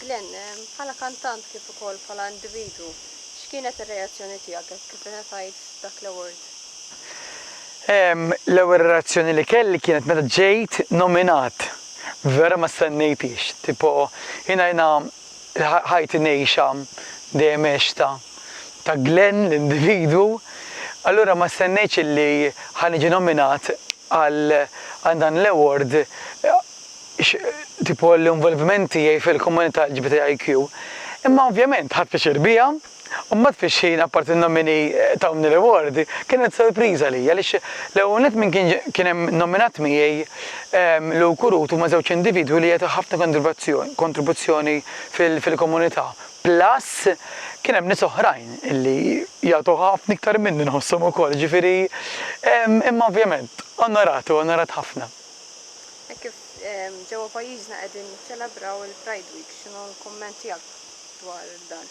Glenn, bħala kantant kif ukoll bħala individu, x'kienet ir-reazzjoni tiegħek kif ingħatajt dak l-award? L-ewwel reazzjoni li kelli kienet meta ġejt nominat. Vera ma stennejtix. Tipo, jiena ħajti ngħixha dejjem għexta ta' Glenn l-individu, allura ma stennejtx li ħaniġi nominat għal dan l-award tipo l-involviment tiegħi fil-komunità LGBTIQ. Imma ovvjament ħadd pjaċir bija, u ma tfixxin apparti n-nomini tawni l-award, kienet sorpriża li, għaliex l-ewwel nett min kien hemm nominat miegħi Lew Kurut huma żewġ individwi li jagħtu ħafna kontribuzzjoni fil-komunità. Plus kien hemm nies oħrajn illi jagħtu ħafna iktar minni nħosshom ukoll, ġifieri imma ovvjament onorat ħafna. Kif ġewwa pajjiżna qegħdin niċċelebraw il-Pride Week, x'inhu l-kumment tiegħek dwar dan?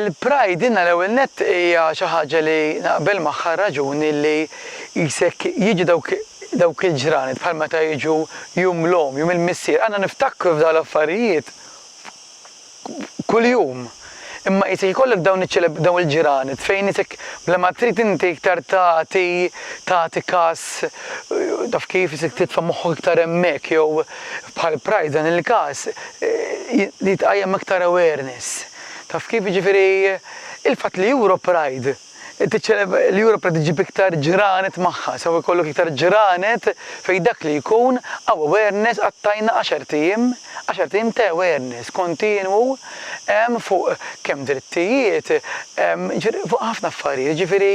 Il-Pride inna l-ewwel nett hija xi ħaġa li naqbel magħha raġuni li jisek jiġu dawk il-ġranet bħal meta jiġu jum l-om, jum il-missier. Għandna niftakru f'dawn l-affarijiet kuljum. Imma jisek jkollok dawn il-ġranet fejn jisek bla ma trid inti iktar tagħti każ taf kif jisek titfa' moħħok iktar hemmhekk jew bħal Pride dan il-każ li tqajjem iktar awareness. Taf kif jiġifieri il-fatt li Europride l-Europride ġib iktar ġranet magħha, sew ikollok iktar ġranet fejn dak li jkun awareness għattajna 10 tim ta' awareness kontinwu fuq kemm drittijiet, fuq ħafna affarijiet, ġifieri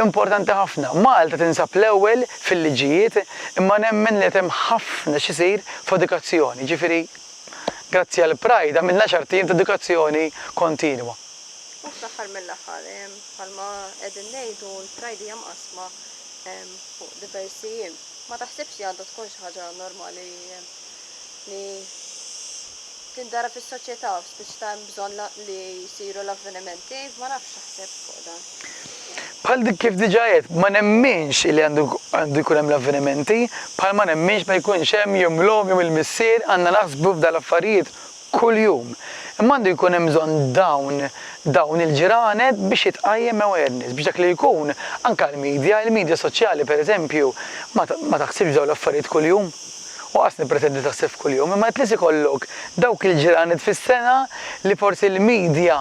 importanti ħafna. Malta tinsab l-ewwel fil-liġijiet imma nemmen li hemm ħafna x'isir f'edukazzjoni, ġifieri grazzi għal Pride għamilna 10 tim ta' edukazzjoni kontinwa. U fl-aħħar mill-aħħar, bħalma qegħdin ngħidu l-Pride hija mqasma fuq diversi jiem. Ma taħsibx li għandha tkun xi ħaġa normali li tindara fis-soċjetà biex ta' bżonn li jsiru l-avvenimenti, ma nafx naħseb fuq dan. Bħal dik kif diġà qed, ma nemminx li għandu jkun hemm l-avvenimenti, bħal ma nemminx ma jkunx hemm jum l-om jum il-missier, għandna naħsbu f'dal affarijiet kuljum. Imma għandu jkun hemm bżonn dawn il-ġranet biex jitqajjem awareness, biex dak li jkun anke l-medja soċjali pereżempju ma taħsibx dawn l-affarijiet kuljum. U qasni pretendi taħseb kuljum, imma tlis ikollok dawk il-ġranet fis-sena li forsi l-medja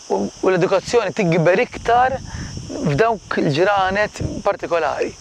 u l-edukazzjoni tikber iktar f'dawk il-ġranet partikolari.